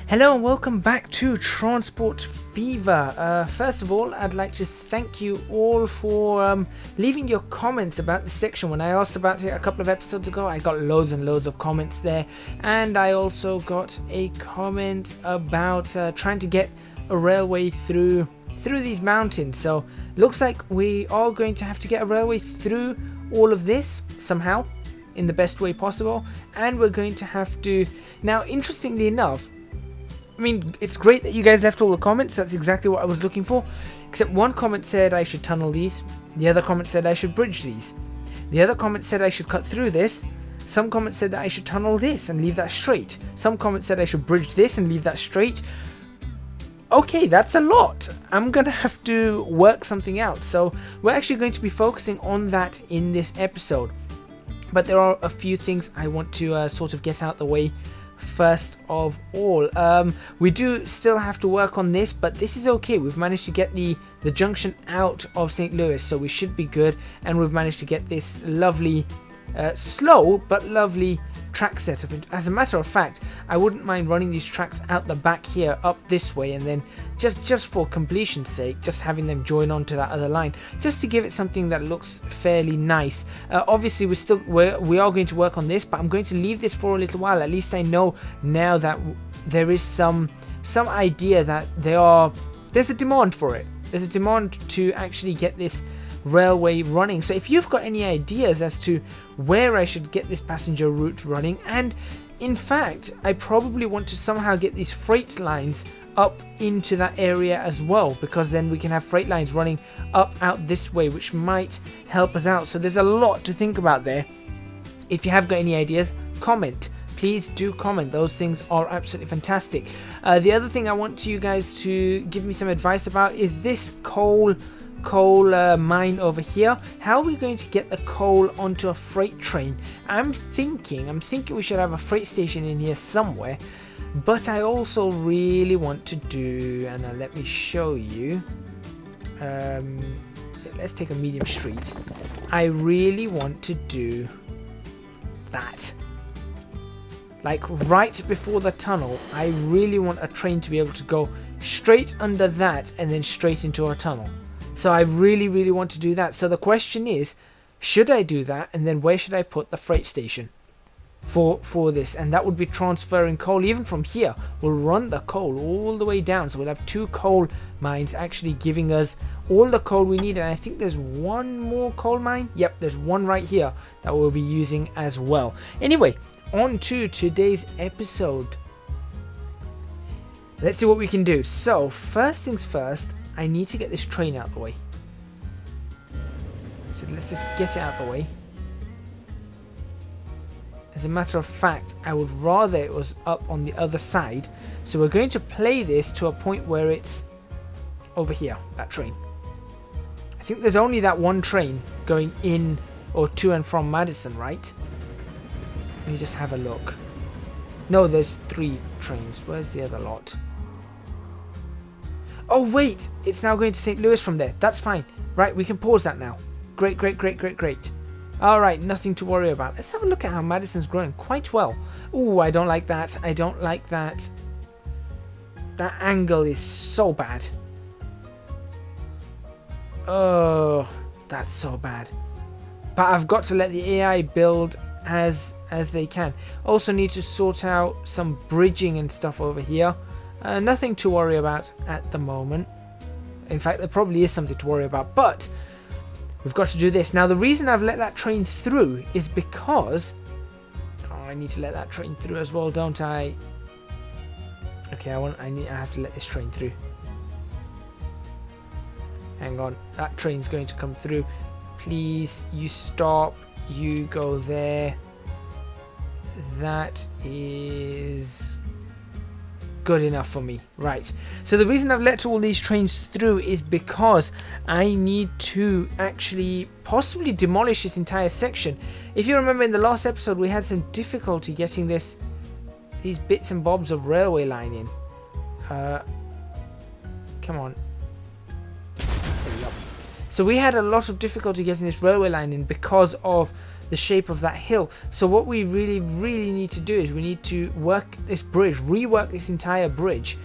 Hello and welcome back to Transport Fever. First of all, I'd like to thank you all for leaving your comments about this section. When I asked about it a couple of episodes ago, I got loads and loads of comments there, and I also got a comment about trying to get a railway through these mountains. So looks like we are going to have to get a railway through all of this somehow in the best way possible, and we're going to have to now, interestingly enough, I mean, it's great that you guys left all the comments. That's exactly what I was looking for. Except one comment said I should tunnel these. The other comment said I should bridge these. The other comment said I should cut through this. Some comments said that I should tunnel this and leave that straight. Some comments said I should bridge this and leave that straight. Okay, that's a lot. I'm going to have to work something out. So we're actually going to be focusing on that in this episode. But there are a few things I want to sort of get out the way first of all. We do still have to work on this, but this is okay. We've managed to get the junction out of St. Louis, so we should be good, and we've managed to get this lovely slow but lovely track setup. As a matter of fact, I wouldn't mind running these tracks out the back here up this way, and then just for completion's sake, just having them join onto that other line, just to give it something that looks fairly nice. Obviously we are going to work on this, but I'm going to leave this for a little while. At least I know now that there is some idea that there's a demand for it. There's a demand to actually get this railway running. So if you've got any ideas as to where I should get this passenger route running, and in fact I probably want to somehow get these freight lines up into that area as well, because then we can have freight lines running up out this way, which might help us out. So there's a lot to think about there. If you have got any ideas, comment. Please do comment. Those things are absolutely fantastic. The other thing I want you guys to give me some advice about is this coal mine over here. How are we going to get the coal onto a freight train? I'm thinking we should have a freight station in here somewhere, but I also really want to do, and let me show you, let's take a medium street. I really want to do that, like right before the tunnel. I really want a train to be able to go straight under that and then straight into a tunnel. So I really want to do that. So the question is, should I do that, and then where should I put the freight station for this? And that would be transferring coal even from here. We'll run the coal all the way down, so we'll have 2 coal mines actually giving us all the coal we need. And I think there's one more coal mine. Yep, there's one right here that we'll be using as well. Anyway, on to today's episode. Let's see what we can do. So first things first, I need to get this train out of the way. So let's just get it out of the way. As a matter of fact, I would rather it was up on the other side. So we're going to play this to a point where it's over here, that train. I think there's only that one train going in or to and from Madison, right? Let me just have a look. No, there's 3 trains. Where's the other lot? Oh wait, it's now going to St. Louis from there. That's fine. Right, we can pause that now. Great. Alright, nothing to worry about. Let's have a look at how Madison's growing quite well. Ooh, I don't like that. I don't like that. That angle is so bad. Oh, that's so bad. But I've got to let the AI build as they can. Also need to sort out some bridging and stuff over here. Nothing to worry about at the moment. In fact, there probably is something to worry about, but we've got to do this. Now, the reason I've let that train through is because... Oh, I need to let that train through as well, don't I? Okay, I have to let this train through. Hang on, that train's going to come through. Please, you stop. You go there. That is good enough for me. Right, so the reason I've let all these trains through is because I need to actually possibly demolish this entire section. If you remember, in the last episode we had some difficulty getting these bits and bobs of railway line in. Come on, there we go. So we had a lot of difficulty getting this railway line in because of the shape of that hill. So what we really need to do is we need to work this bridge, rework this entire bridge,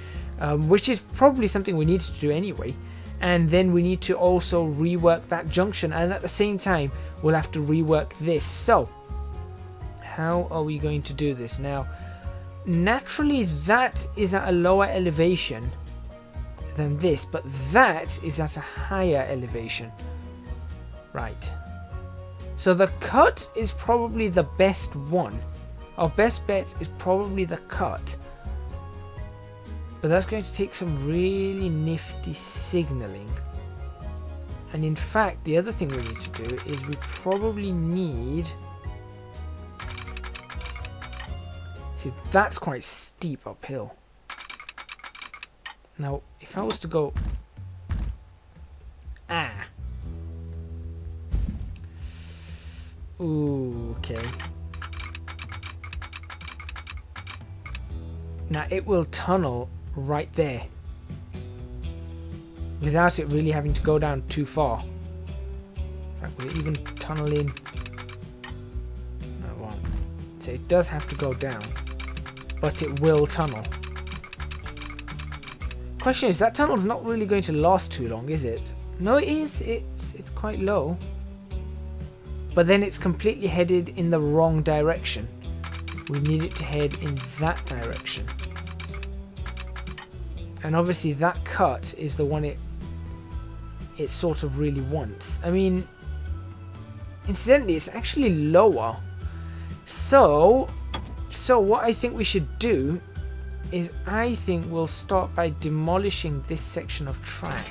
which is probably something we need to do anyway. And then we need to also rework that junction, and at the same time we'll have to rework this. So how are we going to do this now? Naturally that is at a lower elevation than this, but that is at a higher elevation. Right. So the cut is probably the best one. Our best bet is probably the cut. But that's going to take some really nifty signaling. And in fact, the other thing we need to do is we probably need... See, that's quite steep uphill. Now, if I was to go... Ooh, okay. Now, it will tunnel right there without it really having to go down too far. In fact, will it even tunnel in? No, it won't. So it does have to go down, but it will tunnel. Question is, that tunnel's not really going to last too long, is it? No, it is. It's quite low. But then it's completely headed in the wrong direction. We need it to head in that direction. And obviously that cut is the one it sort of really wants. I mean, incidentally, it's actually lower. So what I think we should do is I think we'll start by demolishing this section of track.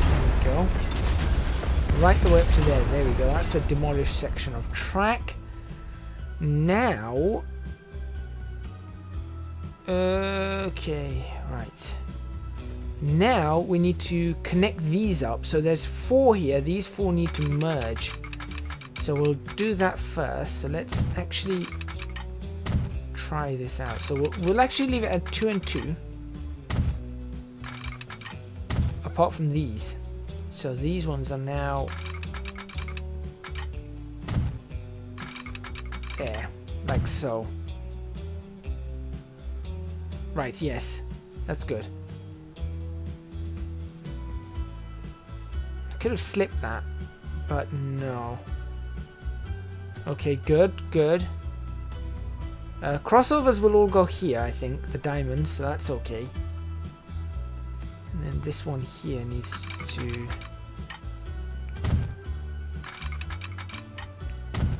There we go. Right the way up to there. There we go. That's a demolished section of track. Now... Okay, right. Now we need to connect these up. So there's 4 here. These 4 need to merge. So we'll do that first. So let's actually try this out. So we'll actually leave it at 2 and 2. Apart from these. So these ones are now there, like so. Right, yes, that's good. I could have slipped that, but no. Okay, good, good. Crossovers will all go here, I think, the diamonds, so that's okay. And then this one here needs to...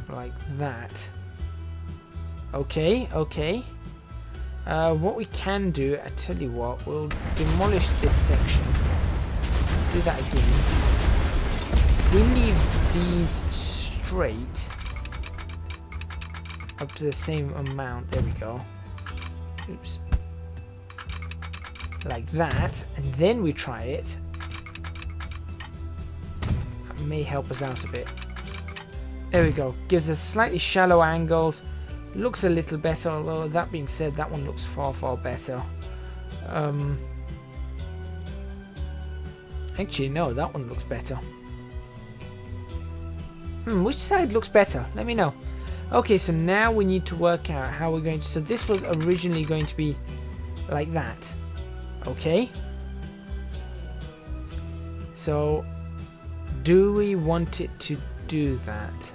like that. Okay, okay. What we can do, I tell you what, we'll demolish this section. Do that again. If we leave these straight up to the same amount, there we go. Oops. Like that, and then we try it. That may help us out a bit. There we go. Gives us slightly shallow angles. Looks a little better, although that being said, that one looks far, far better. Actually, no, that one looks better. Which side looks better? Let me know. Okay, so now we need to work out how we're going to... So this was originally going to be like that. Okay. So, do we want it to do that?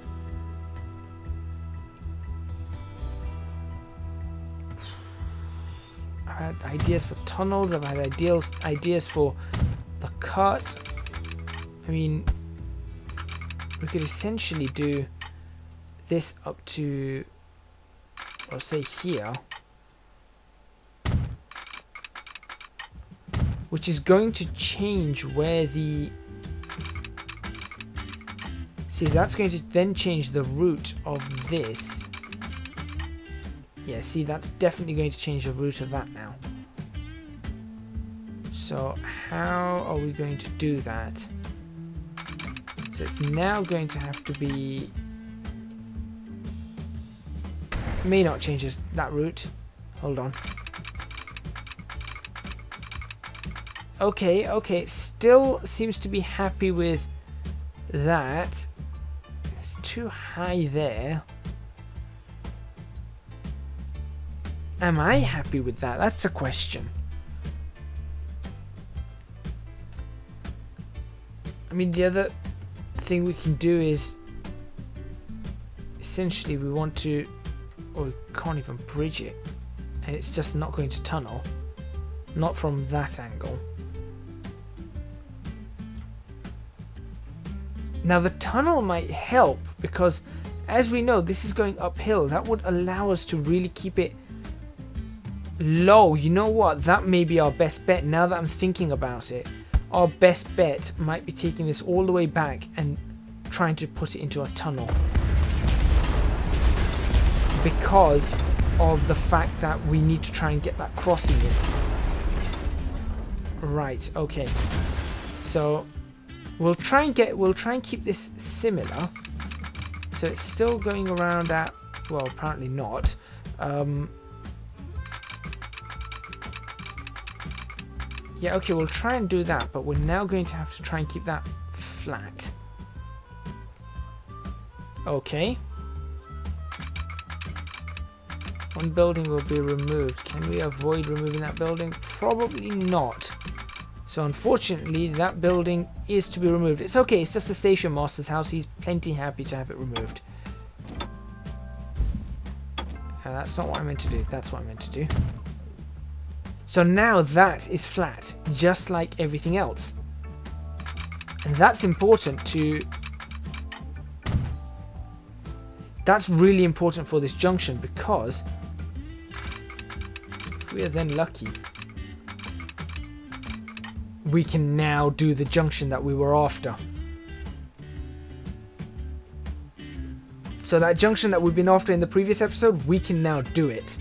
I've had ideas for tunnels, I've had ideas for the cut. I mean, we could essentially do this up to, or say here, which is going to change where the... See, that's going to then change the route of this. Yeah, see, that's definitely going to change the route of that now. So, how are we going to do that? So, it's now going to have to be... May not change that route. Hold on. Okay, okay. It still seems to be happy with that. It's too high there. Am I happy with that? That's the question. I mean, the other thing we can do is essentially we want to, or we can't even bridge it, and it's just not going to tunnel, not from that angle. Now the tunnel might help because, as we know, this is going uphill. That would allow us to really keep it low. You know what? That may be our best bet. Now that I'm thinking about it, our best bet might be taking this all the way back and trying to put it into a tunnel, because of the fact that we need to try and get that crossing in. Right, okay. So we'll try and keep this similar. So it's still going around at, well, apparently not. Yeah, okay, we'll try and do that, but we're now going to have to try and keep that flat. Okay. One building will be removed. Can we avoid removing that building? Probably not. So unfortunately, that building is to be removed. It's okay, it's just the station master's house. He's plenty happy to have it removed. That's not what I meant to do. That's what I meant to do. So now that is flat, just like everything else. And that's important to... That's really important for this junction, because if we are then lucky, we can now do the junction that we were after. So that junction that we've been after in the previous episode, we can now do it.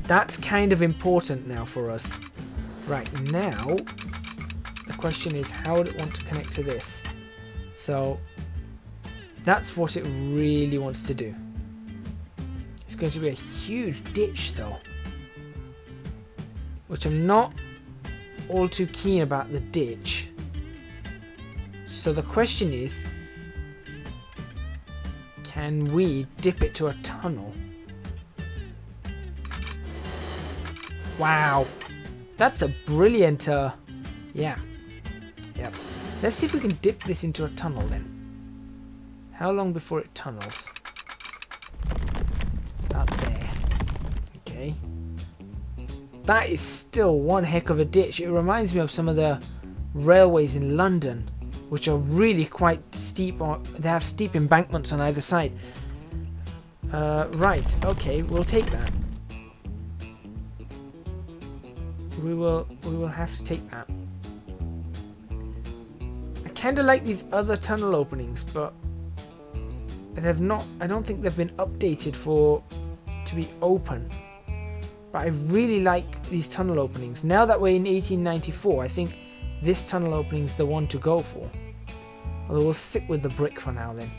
That's kind of important now for us. Right, now the question is, how would it want to connect to this? So that's what it really wants to do. It's going to be a huge ditch though, which I'm not all too keen about, the ditch. So the question is, can we dip it to a tunnel? Wow, that's a brilliant, yeah. Yep. Let's see if we can dip this into a tunnel then. How long before it tunnels? About there. Okay. That is still one heck of a ditch. It reminds me of some of the railways in London, which are really quite steep. They have steep embankments on either side. Right, okay, we'll take that. We will have to take that. I kind of like these other tunnel openings, but they've not. I don't think they've been updated to be open. But I really like these tunnel openings. Now that we're in 1894, I think this tunnel opening is the one to go for. Although we'll stick with the brick for now then.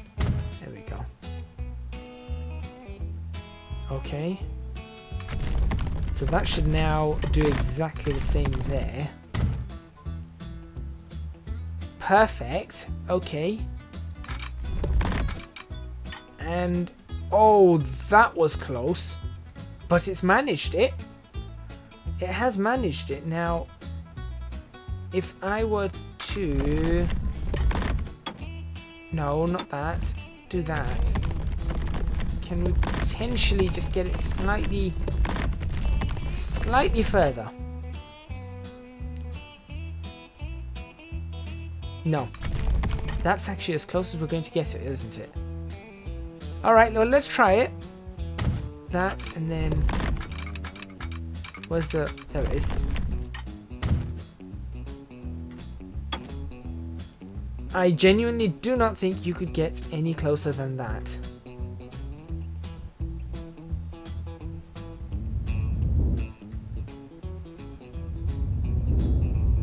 There we go. Okay. So that should now do exactly the same there. Perfect. Okay. And oh, that was close. But it's managed it. It has managed it. Now, if I were to... No, not that. Do that. Can we potentially just get it slightly further? No. That's actually as close as we're going to get it, isn't it? Alright, well, let's try it. That, and then... Where's the... There it is. I genuinely do not think you could get any closer than that.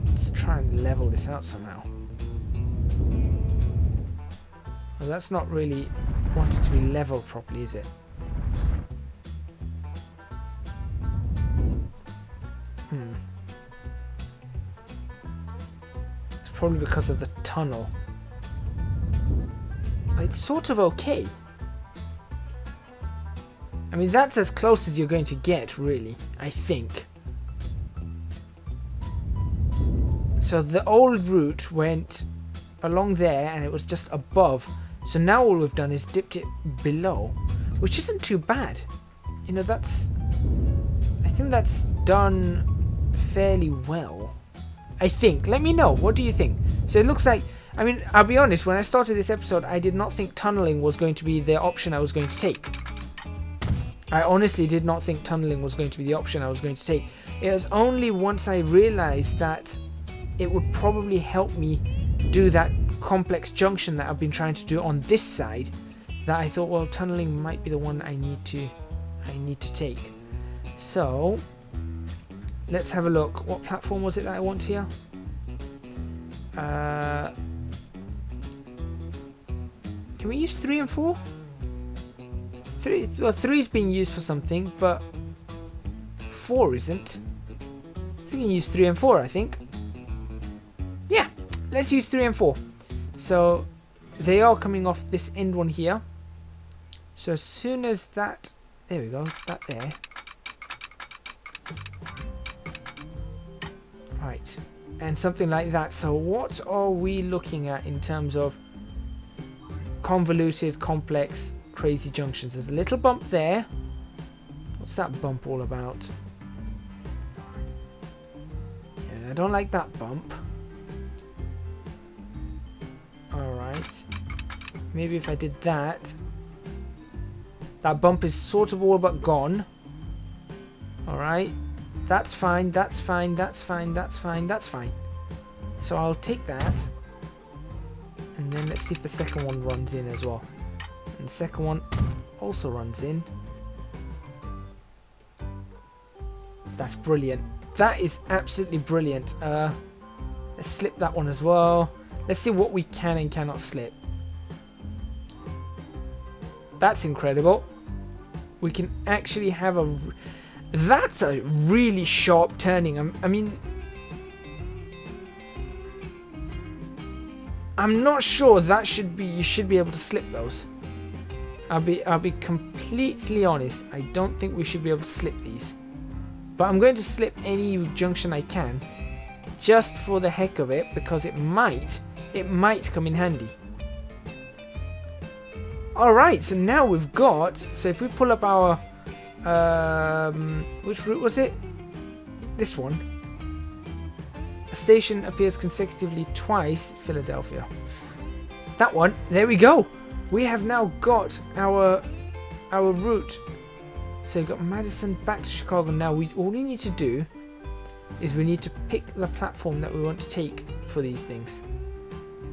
Let's try and level this out somehow. Well, that's not really wanted to be leveled properly, is it? probably because of the tunnel. But it's sort of okay. I mean, that's as close as you're going to get, really, I think. So the old route went along there and it was just above. So now all we've done is dipped it below, which isn't too bad. You know, I think that's done fairly well. I think. Let me know. What do you think? So it looks like, I mean, I'll be honest, when I started this episode, I did not think tunneling was going to be the option I was going to take. I honestly did not think tunneling was going to be the option I was going to take. It was only once I realized that it would probably help me do that complex junction that I've been trying to do on this side that I thought, well, tunneling might be the one I need to take. So let's have a look. What platform was it that I want here? Can we use 3 and 4? 3, well, 3 is being used for something, but 4 isn't. So we can use 3 and 4, I think. Yeah, let's use 3 and 4. So they are coming off this end one here. So as soon as that, there we go, that there. Right, and something like that. So what are we looking at in terms of convoluted, complex, crazy junctions? There's a little bump there. What's that bump all about? Yeah, I don't like that bump. Alright. Maybe if I did that. That bump is sort of all but gone. Alright. That's fine, that's fine, that's fine, that's fine, that's fine. So I'll take that. And then let's see if the second one runs in as well. And the second one also runs in. That's brilliant. That is absolutely brilliant. Let's slip that one as well. Let's see what we can and cannot slip. That's incredible. We can actually have a... That's a really sharp turning. I mean... I'm not sure that should be... You should be able to slip those. I'll be completely honest. I don't think we should be able to slip these. But I'm going to slip any junction I can. Just for the heck of it. Because it might come in handy. Alright, so now we've got... So if we pull up our... which route was it? This one. A station appears consecutively twice, Philadelphia. That one. There we go. We have now got our route. So we've got Madison back to Chicago. Now all we need to do is we need to pick the platform that we want to take for these things.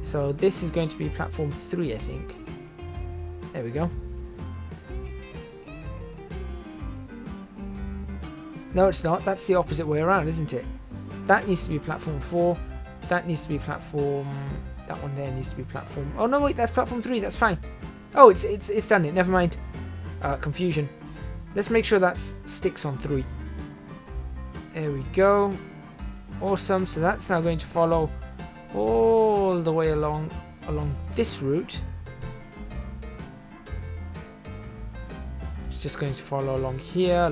So this is going to be platform 3, I think. There we go. No, it's not. That's the opposite way around, isn't it? That needs to be platform 4. That needs to be platform... That one there needs to be platform... Oh, no, wait, that's platform 3. That's fine. Oh, it's done it. Never mind. Confusion. Let's make sure that sticks on 3. There we go. Awesome. So that's now going to follow all the way along this route. It's just going to follow along here,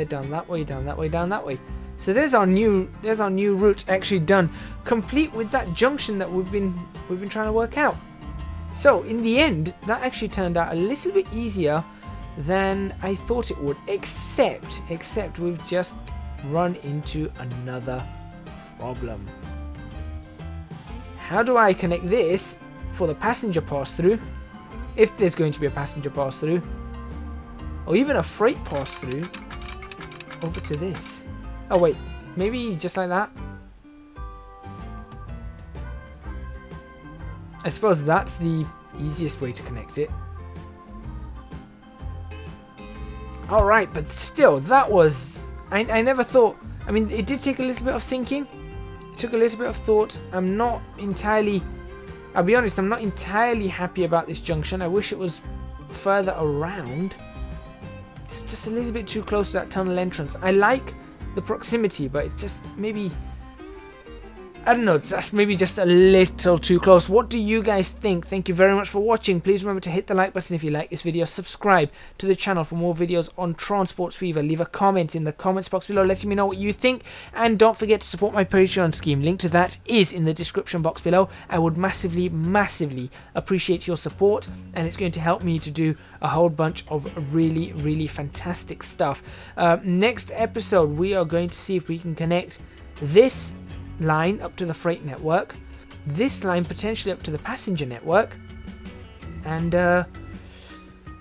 down that way, down that way, down that way. So there's our new route actually done, complete with that junction that we've been trying to work out. So in the end, that actually turned out a little bit easier than I thought it would, except we've just run into another problem. How do I connect this for the passenger pass-through, if there's going to be a passenger pass-through, or even a freight pass-through, over to this? Oh wait, maybe just like that? I suppose that's the easiest way to connect it. Alright, but still, that was... I never thought... I mean, it did take a little bit of thinking. It took a little bit of thought. I'm not entirely... I'll be honest, I'm not entirely happy about this junction. I wish it was further around. It's just a little bit too close to that tunnel entrance. I like the proximity, but it's just maybe... I don't know, that's maybe just a little too close. What do you guys think? Thank you very much for watching. Please remember to hit the like button if you like this video. Subscribe to the channel for more videos on Transport Fever. Leave a comment in the comments box below letting me know what you think. And don't forget to support my Patreon scheme. Link to that is in the description box below. I would massively, massively appreciate your support. And it's going to help me to do a whole bunch of really, really fantastic stuff. Next episode, we are going to see if we can connect this line up to the freight network, this line potentially up to the passenger network, and well,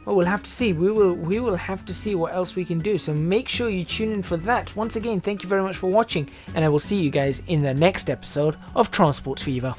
we'll have to see. We will have to see what else we can do. So make sure you tune in for that. Once again, thank you very much for watching, and I will see you guys in the next episode of Transport Fever.